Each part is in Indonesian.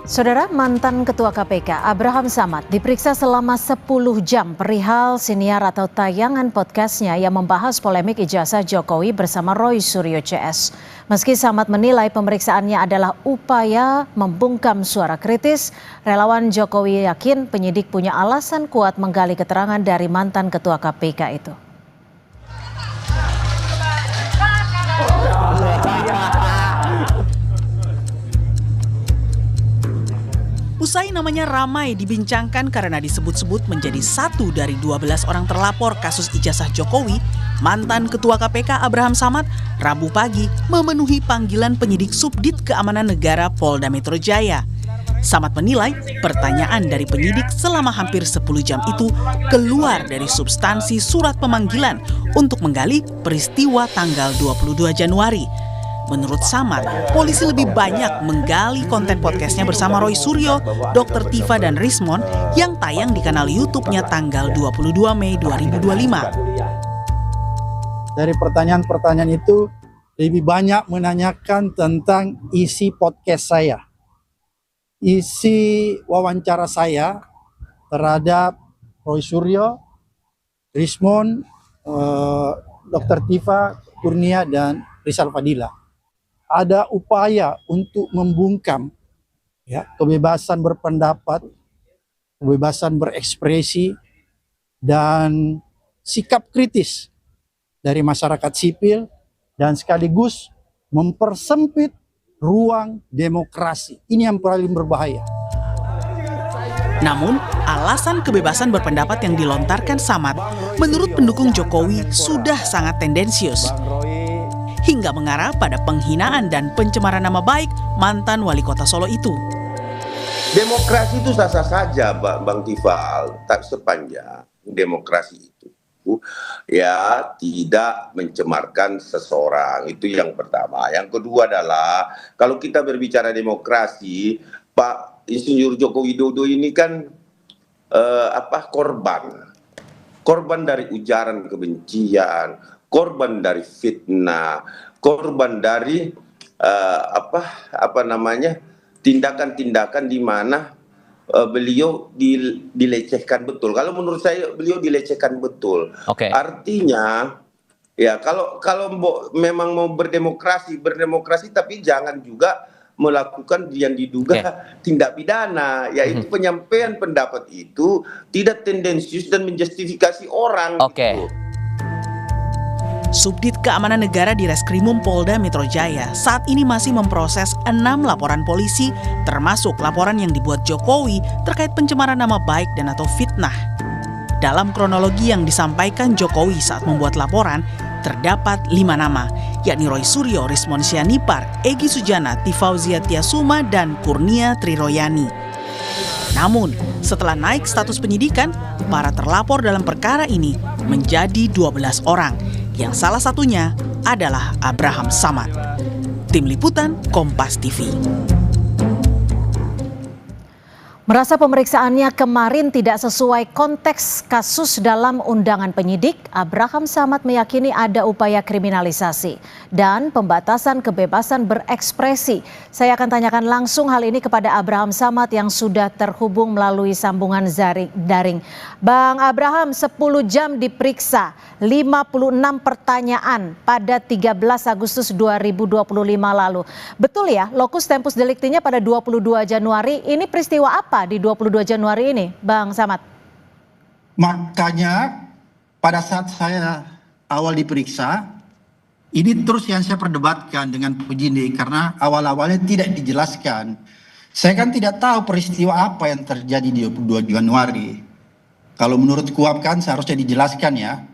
Saudara, mantan Ketua KPK Abraham Samad diperiksa selama 10 jam perihal siniar atau tayangan podcastnya yang membahas polemik ijazah Jokowi bersama Roy Suryo CS. Meski Samad menilai pemeriksaannya adalah upaya membungkam suara kritis, relawan Jokowi yakin penyidik punya alasan kuat menggali keterangan dari mantan Ketua KPK itu. Usai namanya ramai dibincangkan karena disebut-sebut menjadi satu dari 12 orang terlapor kasus ijazah Jokowi, mantan Ketua KPK Abraham Samad Rabu pagi memenuhi panggilan penyidik Subdit Keamanan Negara Polda Metro Jaya. Samad menilai pertanyaan dari penyidik selama hampir 10 jam itu keluar dari substansi surat pemanggilan untuk menggali peristiwa tanggal 22 Januari. Menurut Samad, polisi lebih banyak menggali konten podcastnya bersama Roy Suryo, Dr. Tifa dan Rismon yang tayang di kanal YouTube-nya tanggal 22 Mei 2025. Dari pertanyaan-pertanyaan itu lebih banyak menanyakan tentang isi podcast saya. Isi wawancara saya terhadap Roy Suryo, Rismon, Dr. Tifa, Kurnia, dan Rizal Fadila. Ada upaya untuk membungkam kebebasan berpendapat, kebebasan berekspresi, dan sikap kritis dari masyarakat sipil, dan sekaligus mempersempit ruang demokrasi. Ini yang paling berbahaya. Namun, alasan kebebasan berpendapat yang dilontarkan Samad menurut pendukung Jokowi sudah sangat tendensius, hingga mengarah pada penghinaan dan pencemaran nama baik mantan wali kota Solo itu. Demokrasi itu sah-sah saja, Bang Tifal, tak sepanjang demokrasi itu ya tidak mencemarkan seseorang. Itu yang pertama. Yang kedua adalah kalau kita berbicara demokrasi, Pak Insinyur Joko Widodo ini kan korban dari ujaran kebencian, korban dari fitnah, korban dari tindakan-tindakan di mana beliau dilecehkan betul. Kalau menurut saya beliau dilecehkan betul. Okay. Artinya ya kalau memang mau berdemokrasi tapi jangan juga melakukan yang diduga tindak pidana, yaitu penyampaian pendapat itu tidak tendensius dan menjustifikasi orang. Gitu. Subdit Keamanan Negara di Reskrimum Polda Metro Jaya saat ini masih memproses 6 laporan polisi, termasuk laporan yang dibuat Jokowi terkait pencemaran nama baik dan atau fitnah. Dalam kronologi yang disampaikan Jokowi saat membuat laporan, terdapat 5 nama, yakni Roy Suryo, Rismon Sianipar, Egy Sujana, Tifauzia Tiasuma, dan Kurnia Triroyani. Namun, setelah naik status penyidikan, para terlapor dalam perkara ini menjadi 12 orang, yang salah satunya adalah Abraham Samad. Tim Liputan Kompas TV. Merasa pemeriksaannya kemarin tidak sesuai konteks kasus dalam undangan penyidik, Abraham Samad meyakini ada upaya kriminalisasi dan pembatasan kebebasan berekspresi. Saya akan tanyakan langsung hal ini kepada Abraham Samad yang sudah terhubung melalui sambungan daring. Bang Abraham, 10 jam diperiksa, 56 pertanyaan pada 13 Agustus 2025 lalu. Betul ya, lokus tempus delictinya pada 22 Januari, ini peristiwa apa di 22 Januari ini, Bang Samad? Makanya pada saat saya awal diperiksa, ini terus yang saya perdebatkan dengan penyidik karena awal-awalnya tidak dijelaskan. Saya kan tidak tahu peristiwa apa yang terjadi di 22 Januari. Kalau menurut KUHP kan seharusnya dijelaskan ya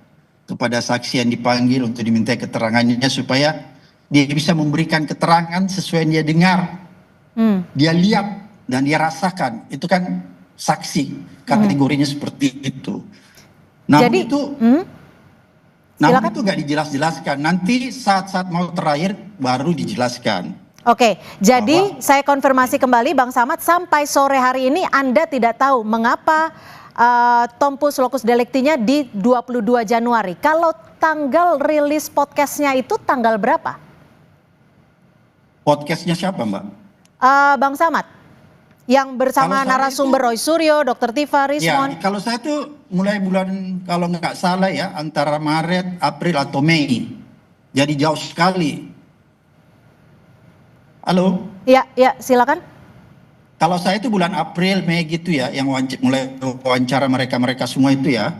kepada saksi yang dipanggil untuk diminta keterangannya supaya dia bisa memberikan keterangan sesuai yang dia dengar, dia lihat dan dia rasakan. Itu kan saksi, kategorinya seperti itu. Namun Jadi, itu nggak dijelas-jelaskan. Nanti saat-saat mau terakhir baru dijelaskan. Oke, jadi saya konfirmasi kembali Bang Samad, sampai sore hari ini Anda tidak tahu mengapa tempus locus delictinya di 22 Januari. Kalau tanggal rilis podcastnya itu tanggal berapa? Podcastnya siapa, Mbak? Bang Samad. Yang bersama Kalau saya narasumber itu- Roy Suryo, Dr. Tifa Ya, Rismon. kalau saya tuh mulai bulan kalau nggak salah ya antara Maret, April atau Mei. Jadi jauh sekali. Halo? Ya, ya, silakan. Kalau saya itu bulan April, Mei gitu ya, yang mulai wawancara mereka semua itu ya.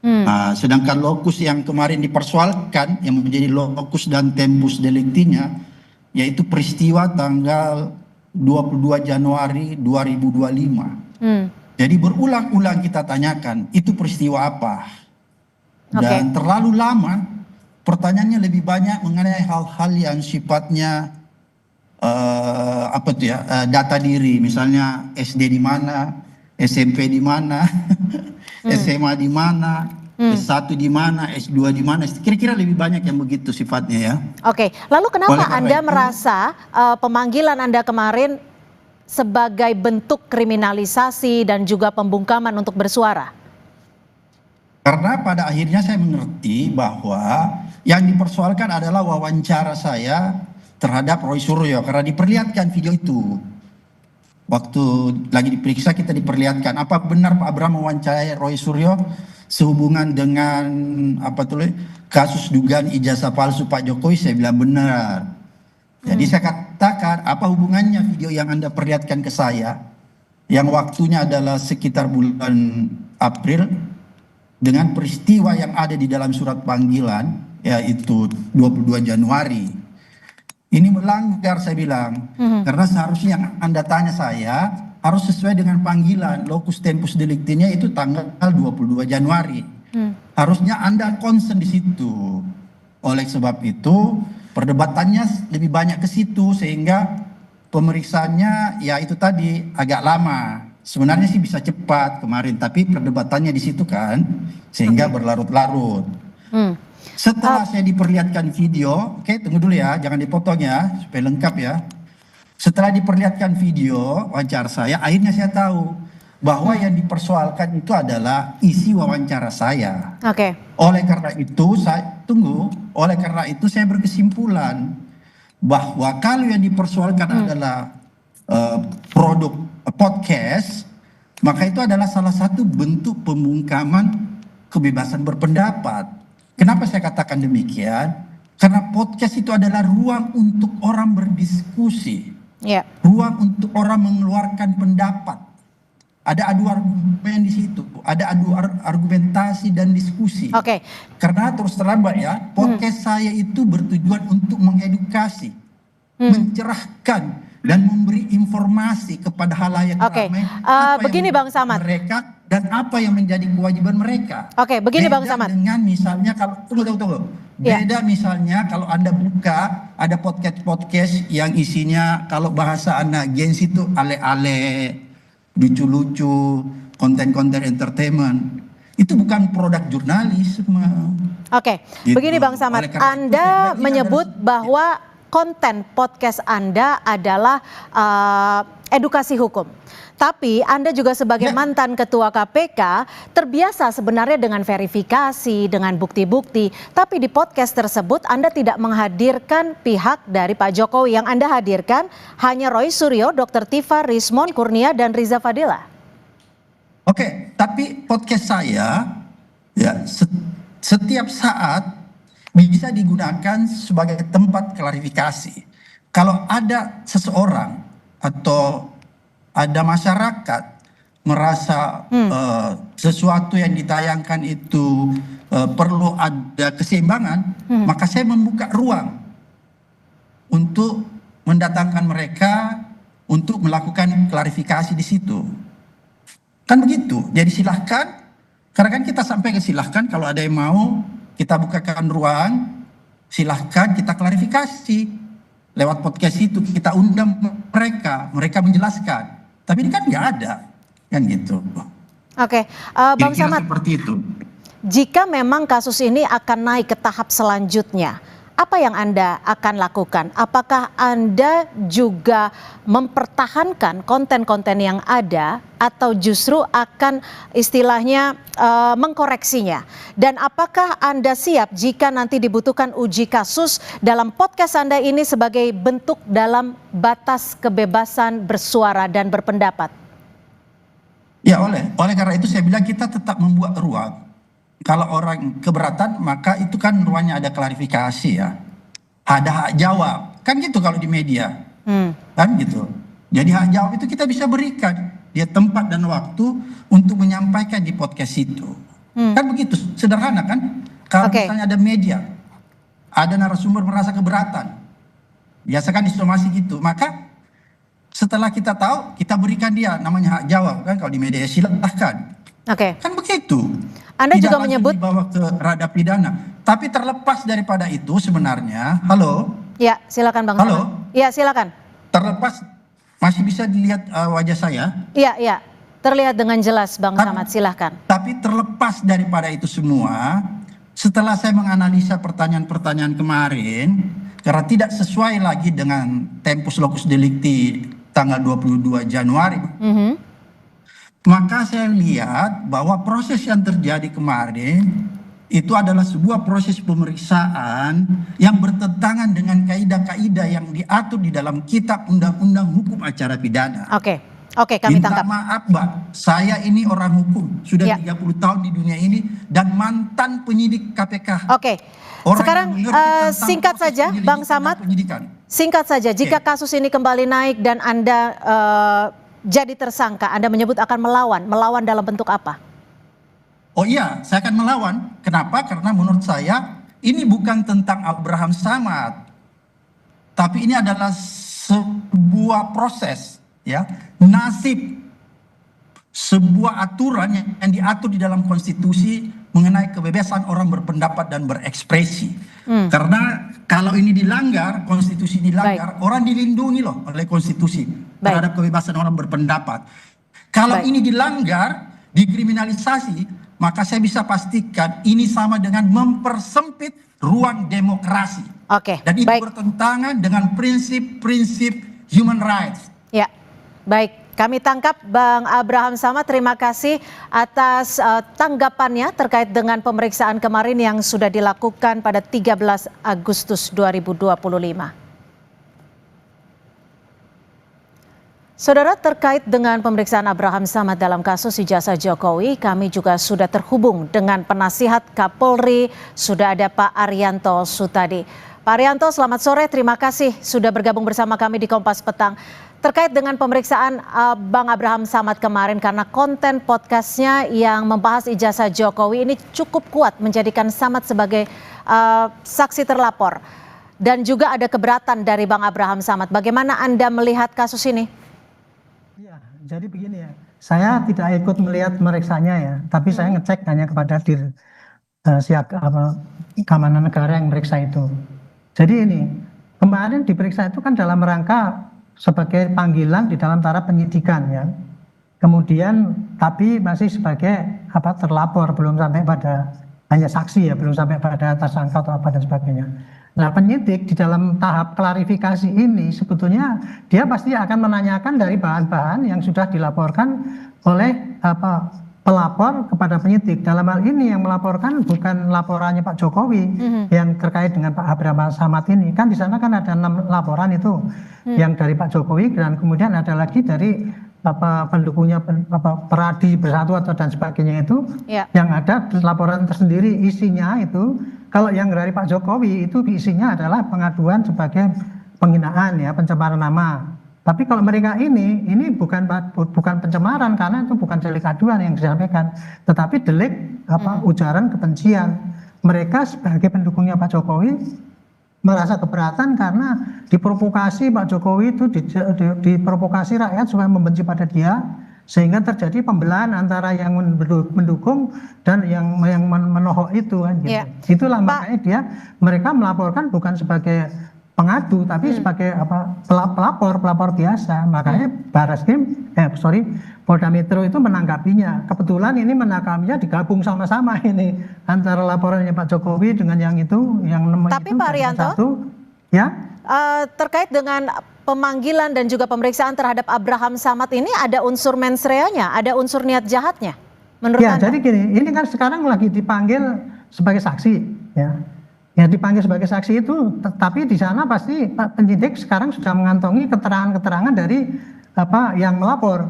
Nah, sedangkan lokus yang kemarin dipersoalkan, yang menjadi lokus dan tempus delictinya, yaitu peristiwa tanggal 22 Januari 2025. Jadi berulang-ulang kita tanyakan, itu peristiwa apa? Dan terlalu lama, pertanyaannya lebih banyak mengenai hal-hal yang sifatnya data diri, misalnya SD di mana, SMP di mana, SMA di mana, S1 di mana, S2 di mana, kira-kira lebih banyak yang begitu sifatnya ya. Oke, lalu Oleh kenapa karena Anda itu- merasa pemanggilan Anda kemarin sebagai bentuk kriminalisasi dan juga pembungkaman untuk bersuara? Karena pada akhirnya saya mengerti bahwa yang dipersoalkan adalah wawancara saya terhadap Roy Suryo karena diperlihatkan video itu. Waktu lagi diperiksa kita diperlihatkan apa benar Pak Abraham mewawancarai Roy Suryo sehubungan dengan kasus dugaan ijazah palsu Pak Jokowi. Saya bilang benar. Jadi saya katakan apa hubungannya video yang Anda perlihatkan ke saya yang waktunya adalah sekitar bulan April dengan peristiwa yang ada di dalam surat panggilan yaitu 22 Januari. Ini melanggar saya bilang. Karena seharusnya yang Anda tanya saya harus sesuai dengan panggilan. Locus tempus delictinya itu tanggal 22 Januari. Harusnya Anda concern di situ. Oleh sebab itu perdebatannya lebih banyak ke situ sehingga pemeriksaannya ya itu tadi agak lama. Sebenarnya sih bisa cepat kemarin tapi perdebatannya di situ kan sehingga berlarut-larut. Setelah saya diperlihatkan video, oke tunggu dulu ya, jangan dipotong ya, supaya lengkap ya. Setelah diperlihatkan video wawancara saya, akhirnya saya tahu bahwa yang dipersoalkan itu adalah isi wawancara saya. Oke. Oleh karena itu saya berkesimpulan bahwa kalau yang dipersoalkan adalah produk podcast, maka itu adalah salah satu bentuk pembungkaman kebebasan berpendapat. Kenapa saya katakan demikian? Karena podcast itu adalah ruang untuk orang berdiskusi, ruang untuk orang mengeluarkan pendapat. Ada adu argumen di situ, ada adu argumentasi dan diskusi. Oke. Karena terus terang Mbak ya, podcast saya itu bertujuan untuk mengedukasi, mencerahkan dan memberi informasi kepada halayak ramai apa begini yang Bang Samad. mereka dan apa yang menjadi kewajiban mereka. Oke, begini Bang Beda Samad. dengan misalnya kalau tunggu. Beda misalnya kalau Anda buka ada podcast yang isinya kalau bahasa anak Gen Z itu ale-ale, lucu-lucu, konten-konten entertainment. Itu bukan produk jurnalisme. Oke, Gitu. begini Bang Samad, Oleh karena itu, saya Anda bilang ini menyebut adalah- bahwa konten podcast Anda adalah edukasi hukum. Tapi Anda juga sebagai mantan ketua KPK terbiasa sebenarnya dengan verifikasi, dengan bukti-bukti. Tapi di podcast tersebut Anda tidak menghadirkan pihak dari Pak Jokowi. Yang Anda hadirkan hanya Roy Suryo, Dr. Tifa Rismon Kurnia, dan Riza Fadila. Oke, tapi podcast saya ya setiap saat bisa digunakan sebagai tempat klarifikasi. Kalau ada seseorang atau ada masyarakat merasa sesuatu yang ditayangkan itu perlu ada keseimbangan, maka saya membuka ruang untuk mendatangkan mereka untuk melakukan klarifikasi di situ. Kan begitu. Jadi silahkan, karena kan kita sampai ke silahkan kalau ada yang mau kita bukakan ruang, silahkan kita klarifikasi lewat podcast itu, kita undang mereka menjelaskan. Tapi ini kan nggak ada, kan gitu. Oke, Bang Kira-kira Samad, seperti itu. jika memang kasus ini akan naik ke tahap selanjutnya, apa yang Anda akan lakukan? Apakah Anda juga mempertahankan konten-konten yang ada atau justru akan istilahnya mengkoreksinya? Dan apakah Anda siap jika nanti dibutuhkan uji kasus dalam podcast Anda ini sebagai bentuk dalam batas kebebasan bersuara dan berpendapat? Ya, oleh karena itu saya bilang kita tetap membuat ruang. Kalau orang keberatan, maka itu kan ruangnya ada klarifikasi ya. Ada hak jawab. Kan gitu kalau di media. Kan gitu. Jadi hak jawab itu kita bisa berikan. Dia tempat dan waktu untuk menyampaikan di podcast itu. Kan begitu, sederhana kan. Kalau misalnya ada media, ada narasumber merasa keberatan. Biasa kan di somasi gitu. Maka setelah kita tahu, kita berikan dia namanya hak jawab. Kan kalau di media silahkan. Kan begitu. Anda Tidak juga langsung menyebut dibawa ke ranah pidana. Tapi terlepas daripada itu sebenarnya, halo? Ya, silakan Bang Halo? Samad. Ya, silakan. Terlepas, masih bisa dilihat wajah saya? Iya. Terlihat dengan jelas Bang Samad, silakan. Tapi terlepas daripada itu semua, setelah saya menganalisa pertanyaan-pertanyaan kemarin, karena tidak sesuai lagi dengan tempus locus delicti tanggal 22 Januari, maka saya lihat bahwa proses yang terjadi kemarin itu adalah sebuah proses pemeriksaan yang bertentangan dengan kaidah-kaidah yang diatur di dalam kitab undang-undang hukum acara pidana. Oke, kami tangkap. Minta maaf, Mbak. Saya ini orang hukum, sudah 30 tahun di dunia ini dan mantan penyidik KPK. Sekarang singkat saja Bang Samad. Singkat saja, jika kasus ini kembali naik dan Anda jadi tersangka, Anda menyebut akan melawan dalam bentuk apa? Oh iya, saya akan melawan. Kenapa? Karena menurut saya ini bukan tentang Abraham Samad, tapi ini adalah sebuah proses, ya, nasib, sebuah aturan yang diatur di dalam konstitusi mengenai kebebasan orang berpendapat dan berekspresi. Karena kalau ini dilanggar, konstitusi dilanggar, orang dilindungi loh oleh konstitusi terhadap kebebasan orang berpendapat. Kalau ini dilanggar, dikriminalisasi, maka saya bisa pastikan ini sama dengan mempersempit ruang demokrasi. Dan itu bertentangan dengan prinsip-prinsip human rights. Ya, baik. Kami tangkap Bang Abraham Samad, terima kasih atas tanggapannya terkait dengan pemeriksaan kemarin yang sudah dilakukan pada 13 Agustus 2025. Saudara, terkait dengan pemeriksaan Abraham Samad dalam kasus ijazah Jokowi, kami juga sudah terhubung dengan penasihat Kapolri, sudah ada Pak Arianto Sutadi. Pak Arianto, selamat sore, terima kasih sudah bergabung bersama kami di Kompas Petang. Terkait dengan pemeriksaan Bang Abraham Samad kemarin, karena konten podcastnya yang membahas ijazah Jokowi ini cukup kuat menjadikan Samad sebagai saksi terlapor. Dan juga ada keberatan dari Bang Abraham Samad. Bagaimana Anda melihat kasus ini? Ya, jadi begini ya, saya tidak ikut melihat meriksanya ya, tapi saya ngecek hanya kepada keamanan negara yang meriksa itu. Jadi ini, kemarin diperiksa itu kan dalam rangka sebagai panggilan di dalam taraf penyidikan ya. Kemudian tapi masih sebagai terlapor, belum sampai pada hanya saksi ya, belum sampai pada tersangka atau apa dan sebagainya. Nah, penyidik di dalam tahap klarifikasi ini sebetulnya dia pasti akan menanyakan dari bahan-bahan yang sudah dilaporkan oleh pelapor kepada penyidik. Dalam hal ini yang melaporkan bukan laporannya Pak Jokowi yang terkait dengan Pak Abraham Samad ini. Kan di sana kan ada 6 laporan itu yang dari Pak Jokowi, dan kemudian ada lagi dari pendukungnya Peradi Bersatu atau dan sebagainya itu, yang ada laporan tersendiri isinya itu. Kalau yang dari Pak Jokowi itu isinya adalah pengaduan sebagai penghinaan ya, pencemaran nama. Tapi kalau mereka ini bukan pencemaran, karena itu bukan delik aduan yang disampaikan, tetapi delik ujaran kebencian. Mereka sebagai pendukungnya Pak Jokowi merasa keberatan karena diprovokasi Pak Jokowi itu diprovokasi rakyat supaya membenci pada dia, sehingga terjadi pembelahan antara yang mendukung dan yang menohok itu kan gitu. Itulah makanya mereka melaporkan bukan sebagai pengadu tapi sebagai pelapor biasa. Makanya Polda Metro itu menanggapinya. Kebetulan ini menanggapinya digabung sama-sama ini antara laporannya Pak Jokowi dengan yang itu, yang Tapi Pak Arianto, ya. Terkait dengan pemanggilan dan juga pemeriksaan terhadap Abraham Samad ini ada unsur mens rea-nya, ada unsur niat jahatnya, menurut Ya, Anda? jadi gini, ini kan sekarang lagi dipanggil sebagai saksi, ya. Ya dipanggil sebagai saksi itu, tapi di sana pasti Pak penyidik sekarang sudah mengantongi keterangan-keterangan dari yang melapor.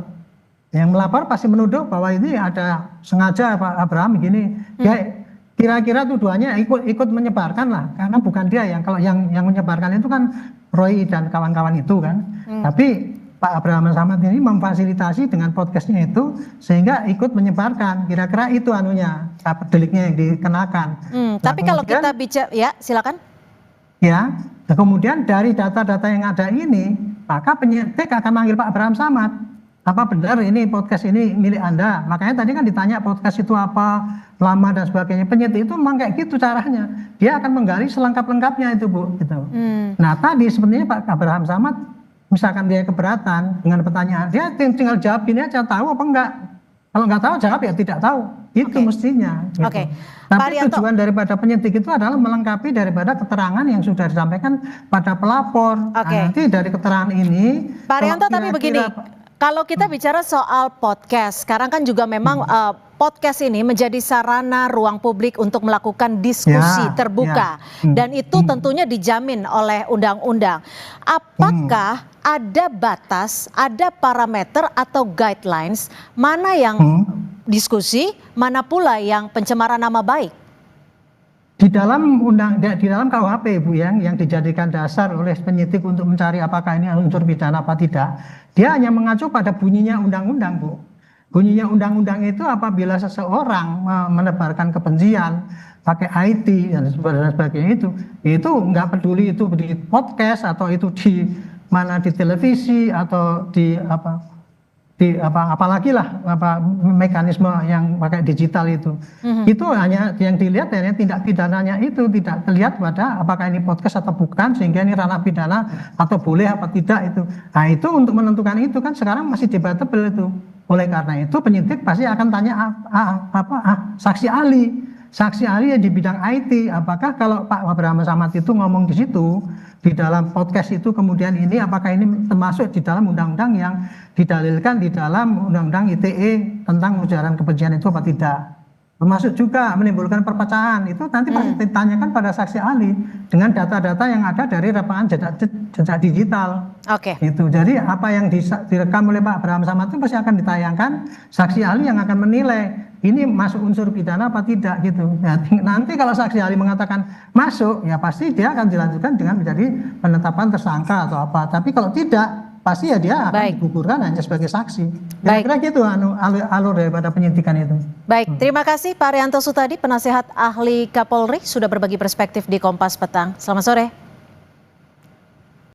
Yang melapor pasti menuduh bahwa ini ada sengaja Pak Abraham begini. Ya kira-kira tuduhannya ikut menyebarkan lah, karena bukan dia kalau yang menyebarkan itu kan Roy dan kawan-kawan itu kan. Tapi Pak Abraham Samad ini memfasilitasi dengan podcastnya itu sehingga ikut menyebarkan. Kira-kira itu deliknya yang dikenakan. Tapi kalau kita bicara, ya silakan. Ya, kemudian dari data-data yang ada ini, maka penyidik akan manggil Pak Abraham Samad. Apa benar ini podcast ini milik Anda? Makanya tadi kan ditanya podcast itu apa, lama dan sebagainya. Penyidik itu memang kayak gitu caranya. Dia akan menggali selengkap-lengkapnya itu, Bu. Gitu. Nah tadi sebenarnya Pak Abraham Samad, misalkan dia keberatan dengan pertanyaan, dia tinggal jawab ini aja, tahu apa enggak. Kalau enggak tahu, jawab ya tidak tahu. Itu mestinya. Gitu. Tapi tujuan daripada penyidik itu adalah melengkapi daripada keterangan yang sudah disampaikan pada pelapor. Nah, nanti dari keterangan ini, Pak Arianto, tapi begini, kalau kita bicara soal podcast, sekarang kan juga memang podcast ini menjadi sarana ruang publik untuk melakukan diskusi terbuka. Dan itu tentunya dijamin oleh undang-undang. Apakah ada batas, ada parameter atau guidelines mana yang diskusi, mana pula yang pencemaran nama baik? Di dalam KUHP, Bu, yang dijadikan dasar oleh penyidik untuk mencari apakah ini unsur pidana apa tidak, dia hanya mengacu pada bunyinya undang-undang, Bu. Bunyinya undang-undang itu apabila seseorang menebarkan kebencian pakai IT dan sebagainya itu nggak peduli itu di podcast atau itu di mana di televisi atau apalagi lah mekanisme yang pakai digital itu hanya yang dilihat hanya tindak pidananya itu, tidak terlihat pada apakah ini podcast atau bukan, sehingga ini ranah pidana atau boleh apa tidak itu. Nah itu untuk menentukan itu kan sekarang masih debatable itu. Oleh karena itu penyidik pasti akan tanya saksi ahli yang di bidang IT, apakah kalau Pak Abraham Samad itu ngomong di situ di dalam podcast itu kemudian ini apakah ini termasuk di dalam undang-undang yang didalilkan di dalam undang-undang ITE tentang ujaran kebencian itu apa tidak, termasuk juga menimbulkan perpecahan, itu nanti pasti ditanyakan pada saksi ahli dengan data-data yang ada dari rekaman jejak digital. Itu jadi apa yang direkam oleh Pak Abraham Samad itu pasti akan ditayangkan saksi ahli yang akan menilai ini masuk unsur pidana apa tidak gitu. Nah, nanti kalau saksi ahli mengatakan masuk, ya pasti dia akan dilanjutkan dengan menjadi penetapan tersangka atau apa. Tapi kalau tidak, pasti ya dia akan digugurkan hanya sebagai saksi. Kira-kira gitu alur daripada penyidikan itu. Baik, terima kasih Pak Arianto Sutadi, penasehat ahli Kapolri, sudah berbagi perspektif di Kompas Petang. Selamat sore.